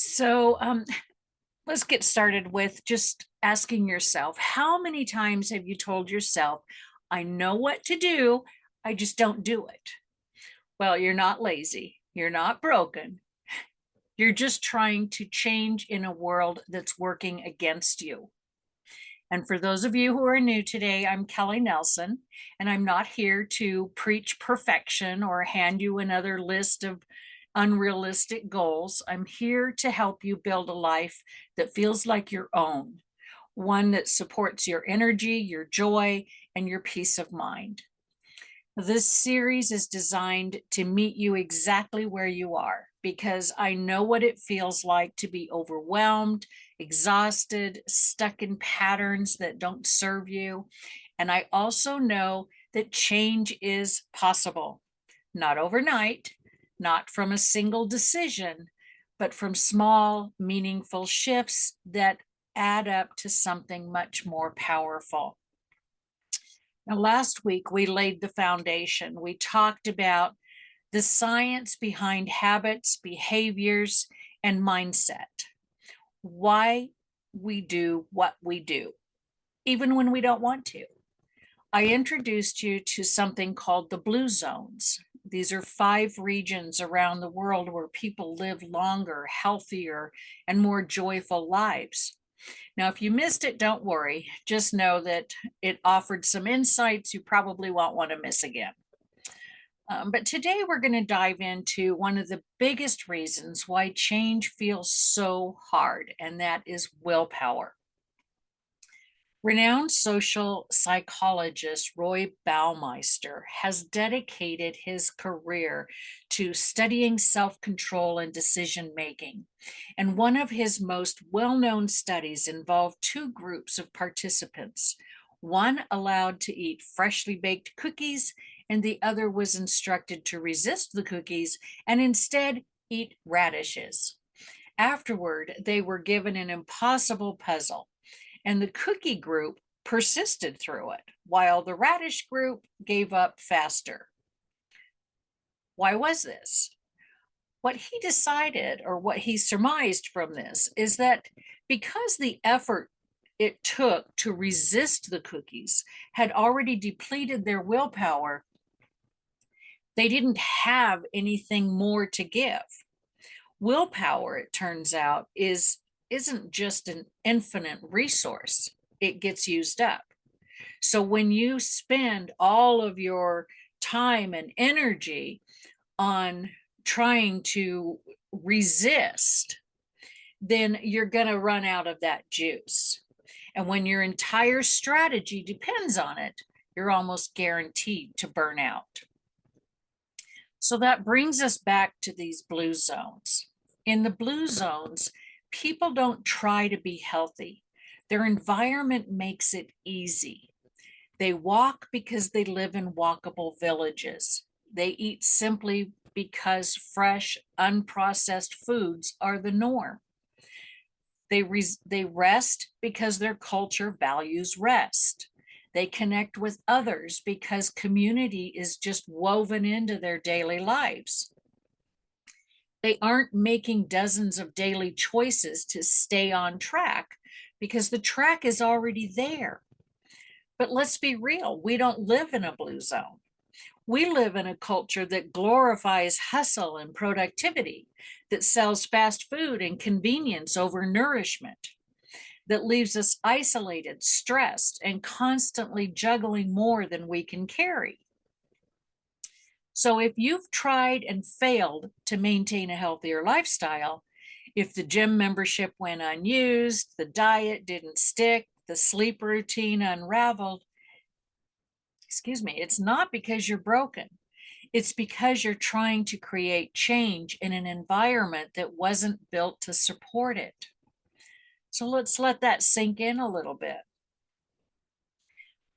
So let's get started with just asking yourself, how many times have you told yourself, I know what to do, I just don't do it? Well, you're not lazy, you're not broken, you're just trying to change in a world that's working against you. And for those of you who are new today, I'm Kelli Nelson, and I'm not here to preach perfection or hand you another list of unrealistic goals. I'm here to help you build a life that feels like your own, one that supports your energy, your joy, and your peace of mind. This series is designed to meet you exactly where you are because I know what it feels like to be overwhelmed, exhausted, stuck in patterns that don't serve you. And I also know that change is possible, not overnight, not from a single decision, but from small, meaningful shifts that add up to something much more powerful. Now, last week we laid the foundation. We talked about the science behind habits, behaviors, and mindset, why we do what we do, even when we don't want to. I introduced you to something called the blue zones. These are 5 regions around the world where people live longer, healthier, and more joyful lives. Now, if you missed it, don't worry. Just know that it offered some insights you probably won't want to miss again. But today we're going to dive into one of the biggest reasons why change feels so hard, and that is willpower. Renowned social psychologist Roy Baumeister has dedicated his career to studying self control and decision making. And one of his most well known studies involved 2 groups of participants. One allowed to eat freshly baked cookies, and the other was instructed to resist the cookies and instead eat radishes. Afterward, they were given an impossible puzzle, and the cookie group persisted through it, while the radish group gave up faster. Why was this? What he decided, or what he surmised from this, is that because the effort it took to resist the cookies had already depleted their willpower, they didn't have anything more to give. Willpower, it turns out, isn't just an infinite resource. It gets used up. So when you spend all of your time and energy on trying to resist, then you're going to run out of that juice. And when your entire strategy depends on it, you're almost guaranteed to burn out. So that brings us back to these blue zones. In the blue zones, people don't try to be healthy. Their environment makes it easy. They walk because they live in walkable villages. They eat simply because fresh, unprocessed foods are the norm. They rest because their culture values rest. They connect with others because community is just woven into their daily lives. They aren't making dozens of daily choices to stay on track because the track is already there. But let's be real, we don't live in a blue zone. We live in a culture that glorifies hustle and productivity, that sells fast food and convenience over nourishment, that leaves us isolated, stressed, and constantly juggling more than we can carry. So if you've tried and failed to maintain a healthier lifestyle, if the gym membership went unused, the diet didn't stick, the sleep routine unraveled, it's not because you're broken. It's because you're trying to create change in an environment that wasn't built to support it. So let's let that sink in a little bit.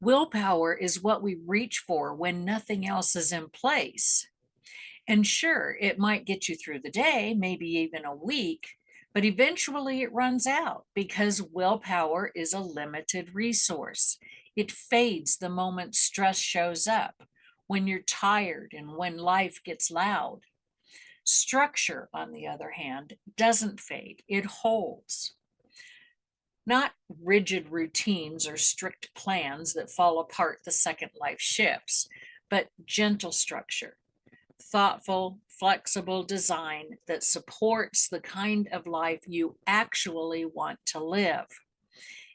Willpower is what we reach for when nothing else is in place. And sure, it might get you through the day, maybe even a week, but eventually it runs out because willpower is a limited resource. It fades the moment stress shows up, when you're tired and when life gets loud. Structure, on the other hand, doesn't fade, it holds. Not rigid routines or strict plans that fall apart the second life shifts, but gentle structure, thoughtful, flexible design that supports the kind of life you actually want to live.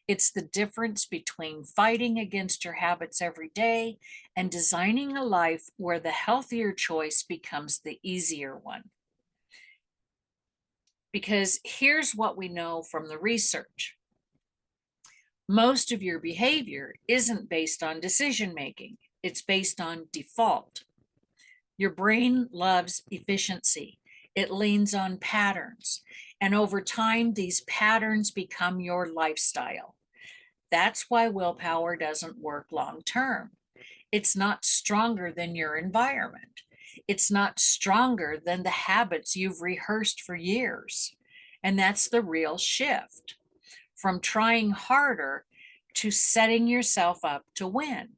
It's the difference between fighting against your habits every day and designing a life where the healthier choice becomes the easier one. Because here's what we know from the research: most of your behavior isn't based on decision making, it's based on default. Your brain loves efficiency, it leans on patterns, and over time, these patterns become your lifestyle. That's why willpower doesn't work long term. It's not stronger than your environment. It's not stronger than the habits you've rehearsed for years. And that's the real shift from trying harder to setting yourself up to win.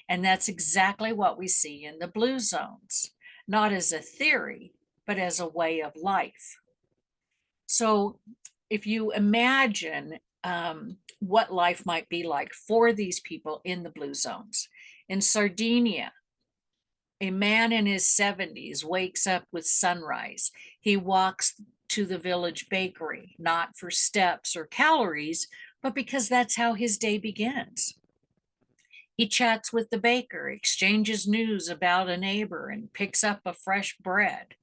And that's exactly what we see in the blue zones, not as a theory, but as a way of life. So if you imagine what life might be like for these people in the blue zones, in Sardinia, a man in his 70s wakes up with sunrise. He walks to the village bakery, not for steps or calories, but because that's how his day begins. He chats with the baker, exchanges news about a neighbor, and picks up a fresh bread.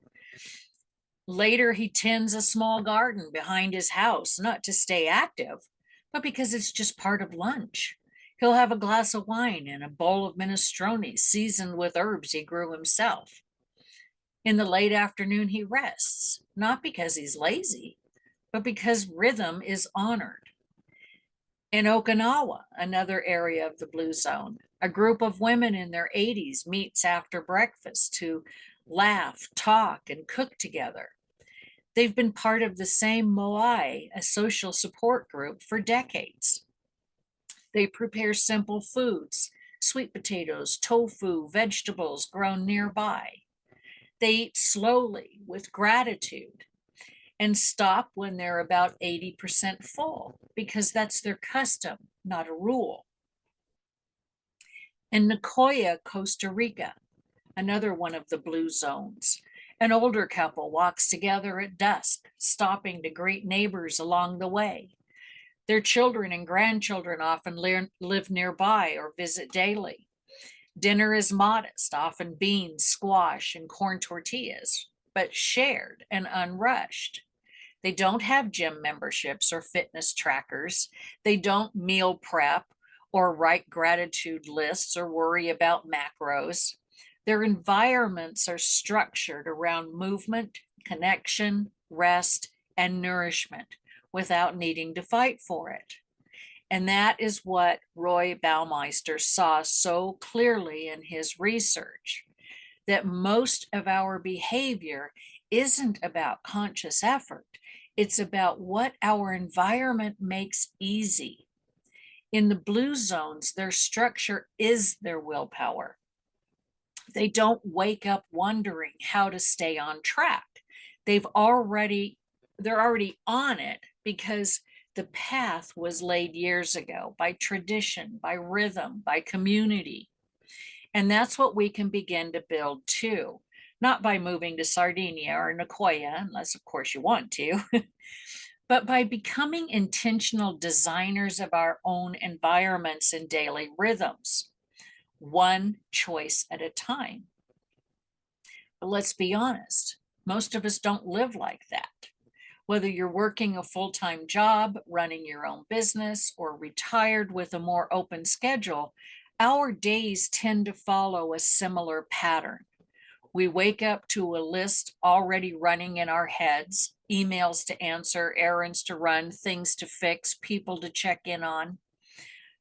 Later, he tends a small garden behind his house, not to stay active, but because it's just part of lunch. He'll have a glass of wine and a bowl of minestrone seasoned with herbs he grew himself. In the late afternoon, he rests, not because he's lazy, but because rhythm is honored. In Okinawa, another area of the blue zone, a group of women in their 80s meets after breakfast to laugh, talk, and cook together. They've been part of the same moai, a social support group, for decades. They prepare simple foods, sweet potatoes, tofu, vegetables grown nearby. They eat slowly with gratitude and stop when they're about 80% full because that's their custom, not a rule. In Nicoya, Costa Rica, another one of the blue zones, an older couple walks together at dusk, stopping to greet neighbors along the way. Their children and grandchildren often live nearby or visit daily. Dinner is modest, often beans, squash, and corn tortillas, but shared and unrushed. They don't have gym memberships or fitness trackers. They don't meal prep or write gratitude lists or worry about macros. Their environments are structured around movement, connection, rest, and nourishment without needing to fight for it. And that is what Roy Baumeister saw so clearly in his research, that most of our behavior isn't about conscious effort. It's about what our environment makes easy. In the blue zones, their structure is their willpower. They don't wake up wondering how to stay on track. They're already on it because the path was laid years ago by tradition, by rhythm, by community. And that's what we can begin to build too, not by moving to Sardinia or Nicoya, unless of course you want to, but by becoming intentional designers of our own environments and daily rhythms, one choice at a time. But let's be honest, most of us don't live like that. Whether you're working a full-time job, running your own business, or retired with a more open schedule, our days tend to follow a similar pattern. We wake up to a list already running in our heads, emails to answer, errands to run, things to fix, people to check in on.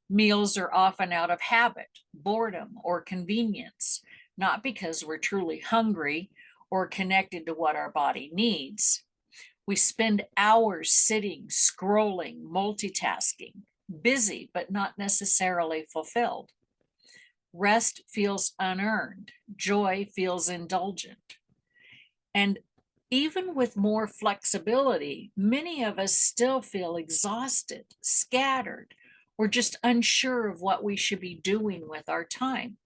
Meals are often out of habit, boredom, or convenience, not because we're truly hungry or connected to what our body needs. We spend hours sitting, scrolling, multitasking, busy, but not necessarily fulfilled. Rest feels unearned. Joy feels indulgent. And Even with more flexibility, many of us still feel exhausted, scattered, or just unsure of what we should be doing with our time.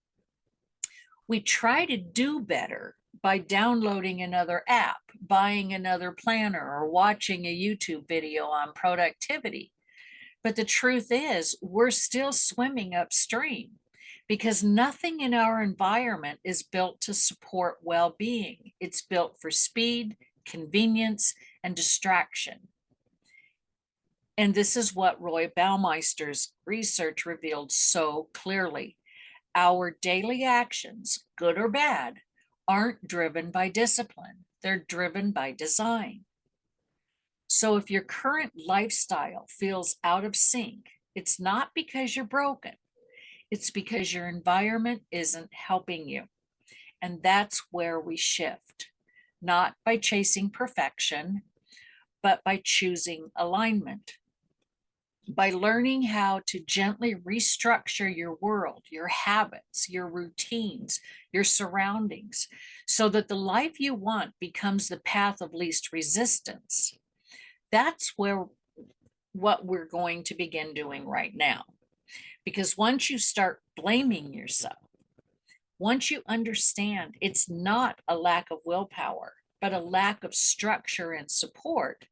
We try to do better by downloading another app, buying another planner, or watching a YouTube video on productivity. But the truth is, we're still swimming upstream because nothing in our environment is built to support well being. It's built for speed, convenience, and distraction. And this is what Roy Baumeister's research revealed so clearly. Our daily actions, good or bad, aren't driven by discipline, they're driven by design. So if your current lifestyle feels out of sync, it's not because you're broken, it's because your environment isn't helping you. And that's where we shift, not by chasing perfection, but by choosing alignment. By learning how to gently restructure your world, your habits, your routines, your surroundings, so that the life you want becomes the path of least resistance. That's where what we're going to begin doing right now. Because once you start blaming yourself, once you understand it's not a lack of willpower, but a lack of structure and support,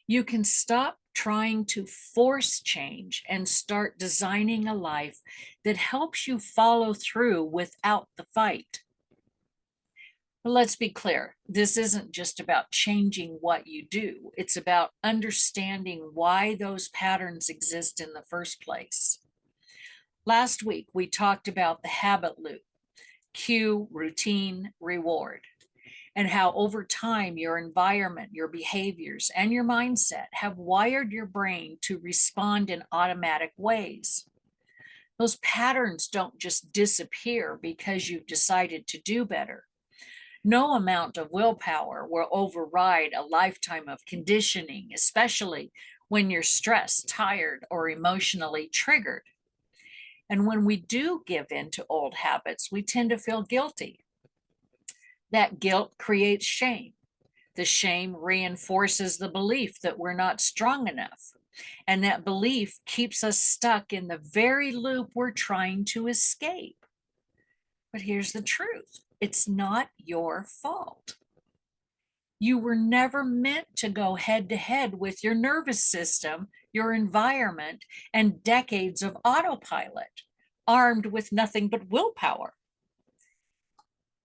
you can stop trying to force change and start designing a life that helps you follow through without the fight. But let's be clear, this isn't just about changing what you do, it's about understanding why those patterns exist in the first place. Last week, we talked about the habit loop: cue, routine, reward, and how over time your environment, your behaviors, and your mindset have wired your brain to respond in automatic ways. Those patterns don't just disappear because you've decided to do better. No amount of willpower will override a lifetime of conditioning, especially when you're stressed, tired, or emotionally triggered. And when we do give in to old habits, we tend to feel guilty. That guilt creates shame. The shame reinforces the belief that we're not strong enough. And that belief keeps us stuck in the very loop we're trying to escape. But here's the truth: it's not your fault. You were never meant to go head to head with your nervous system, your environment, and decades of autopilot, armed with nothing but willpower.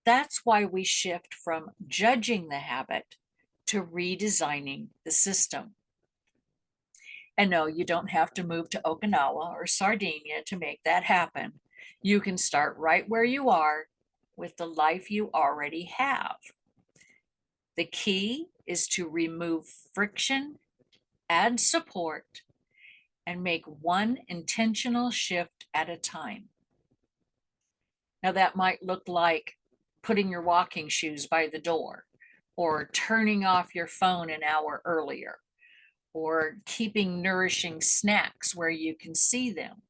That's why we shift from judging the habit to redesigning the system. And no, you don't have to move to Okinawa or Sardinia to make that happen. You can start right where you are with the life you already have. The key is to remove friction, add support, and make one intentional shift at a time. Now, that might look like putting your walking shoes by the door, or turning off your phone an hour earlier, or keeping nourishing snacks where you can see them.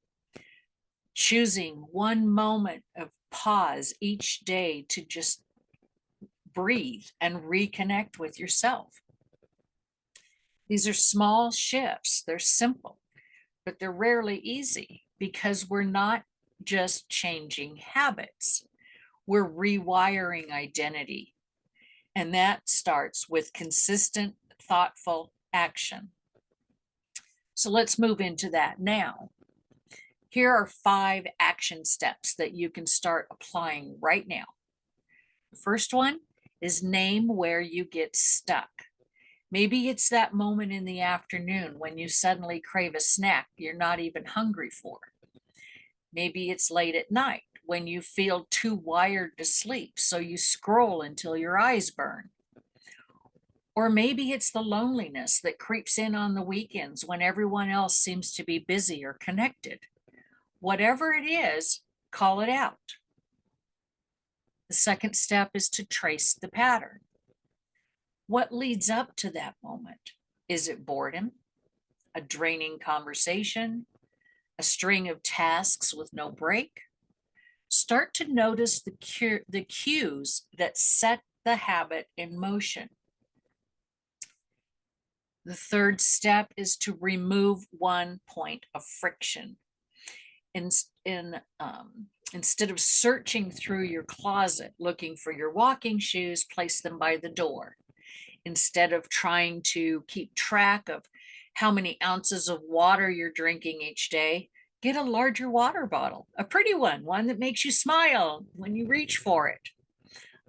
Choosing one moment of pause each day to just breathe and reconnect with yourself. These are small shifts, they're simple, but they're rarely easy because we're not just changing habits, we're rewiring identity. And that starts with consistent, thoughtful action. So let's move into that now. Here are 5 action steps that you can start applying right now. The first one is name where you get stuck. Maybe it's that moment in the afternoon when you suddenly crave a snack you're not even hungry for. Maybe it's late at night when you feel too wired to sleep, so you scroll until your eyes burn. Or maybe it's the loneliness that creeps in on the weekends when everyone else seems to be busy or connected. Whatever it is, call it out. The second step is to trace the pattern. What leads up to that moment? Is it boredom, a draining conversation, a string of tasks with no break? Start to notice the cues that set the habit in motion. The third step is to remove one point of friction. In, in Instead of searching through your closet looking for your walking shoes, place them by the door. Instead of trying to keep track of how many ounces of water you're drinking each day, get a larger water bottle, a pretty one that makes you smile when you reach for it.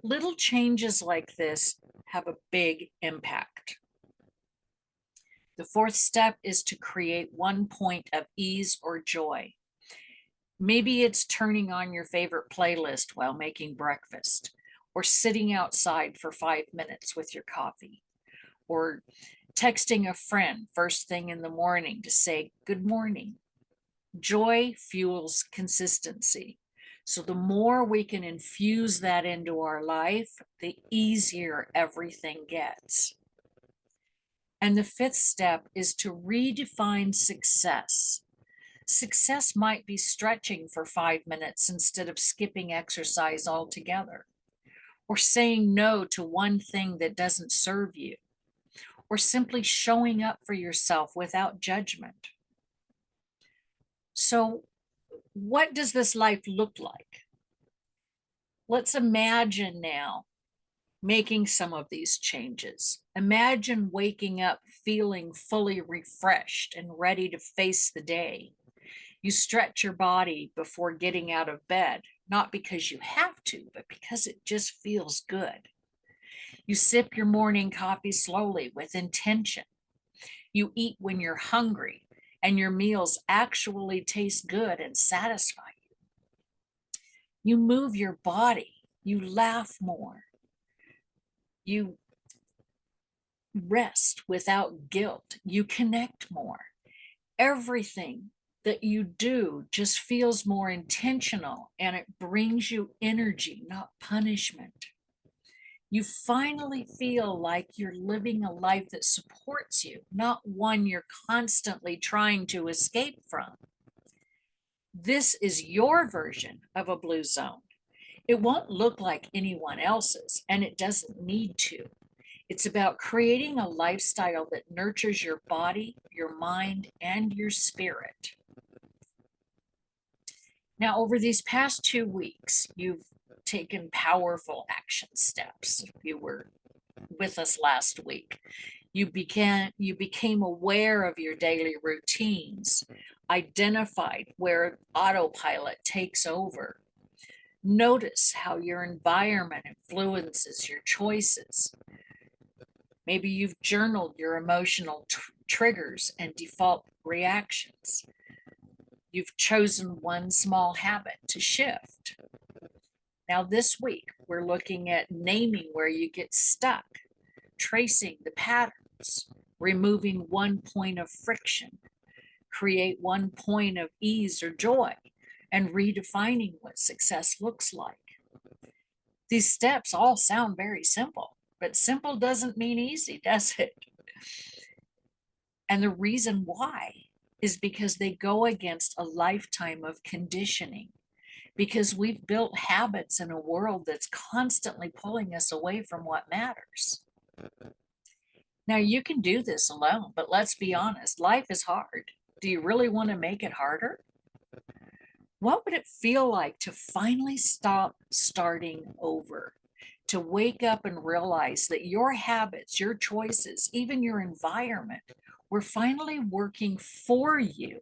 Little changes like this have a big impact. The fourth step is to create one point of ease or joy. Maybe it's turning on your favorite playlist while making breakfast, or sitting outside for 5 minutes with your coffee, or texting a friend first thing in the morning to say good morning. Joy fuels consistency. So the more we can infuse that into our life, the easier everything gets. And the fifth step is to redefine success. Success might be stretching for 5 minutes instead of skipping exercise altogether, or saying no to one thing that doesn't serve you, or simply showing up for yourself without judgment. So, what does this life look like? Let's imagine now making some of these changes. Imagine waking up feeling fully refreshed and ready to face the day. You stretch your body before getting out of bed, not because you have to, but because it just feels good. You sip your morning coffee slowly with intention. You eat when you're hungry, and your meals actually taste good and satisfy you. You move your body. You laugh more. You rest without guilt. You connect more. Everything that you do just feels more intentional, and it brings you energy, not punishment. You finally feel like you're living a life that supports you, not one you're constantly trying to escape from. This is your version of a blue zone. It won't look like anyone else's, and it doesn't need to. It's about creating a lifestyle that nurtures your body, your mind, and your spirit. Now, over these past 2 weeks, you've taken powerful action steps. You were with us last week. You became aware of your daily routines, identified where autopilot takes over. Notice how your environment influences your choices. Maybe you've journaled your emotional triggers and default reactions. You've chosen one small habit to shift. Now, this week, we're looking at naming where you get stuck, tracing the patterns, removing one point of friction, create one point of ease or joy, and redefining what success looks like. These steps all sound very simple, but simple doesn't mean easy, does it? And the reason why is because they go against a lifetime of conditioning, because we've built habits in a world that's constantly pulling us away from what matters. Now, you can do this alone, but let's be honest, life is hard. Do you really want to make it harder? What would it feel like to finally stop starting over? To wake up and realize that your habits, your choices, even your environment were finally working for you.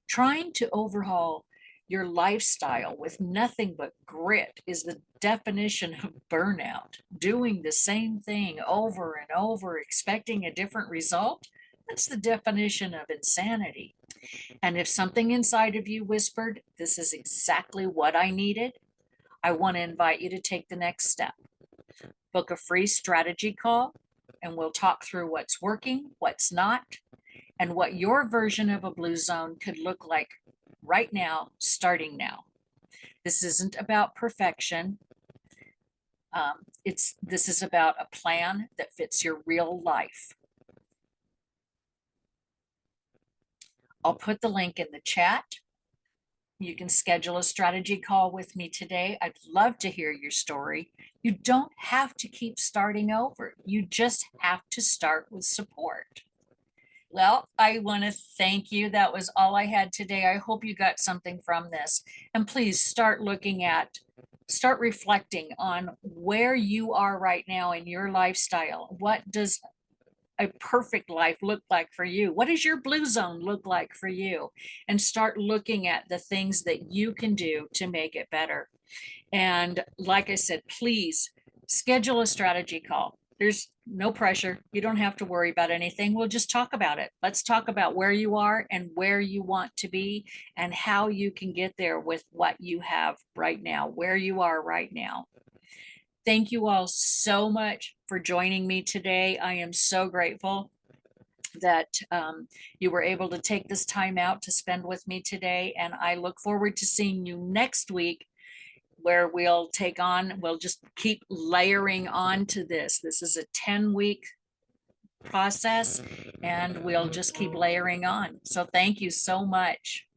Trying to overhaul your lifestyle with nothing but grit is the definition of burnout. Doing the same thing over and over, expecting a different result, that's the definition of insanity. And if something inside of you whispered, "This is exactly what I needed," I want to invite you to take the next step. Book a free strategy call, and we'll talk through what's working, what's not, and what your version of a blue zone could look like right now, starting now. This isn't about perfection. This is about a plan that fits your real life. I'll put the link in the chat. You can schedule a strategy call with me today. I'd love to hear your story. You don't have to keep starting over. You just have to start with support. Well, I want to thank you. That was all I had today. I hope you got something from this. And please start reflecting on where you are right now in your lifestyle. What does a perfect life look like for you? What does your blue zone look like for you? And start looking at the things that you can do to make it better. And like I said, please schedule a strategy call. There's no pressure. You don't have to worry about anything. We'll just talk about it. Let's talk about where you are and where you want to be and how you can get there with what you have right now, where you are right now. Thank you all so much for joining me today. I am so grateful that you were able to take this time out to spend with me today. And I look forward to seeing you next week, where we'll just keep layering on to this. This is a 10-week process, and we'll just keep layering on. So thank you so much.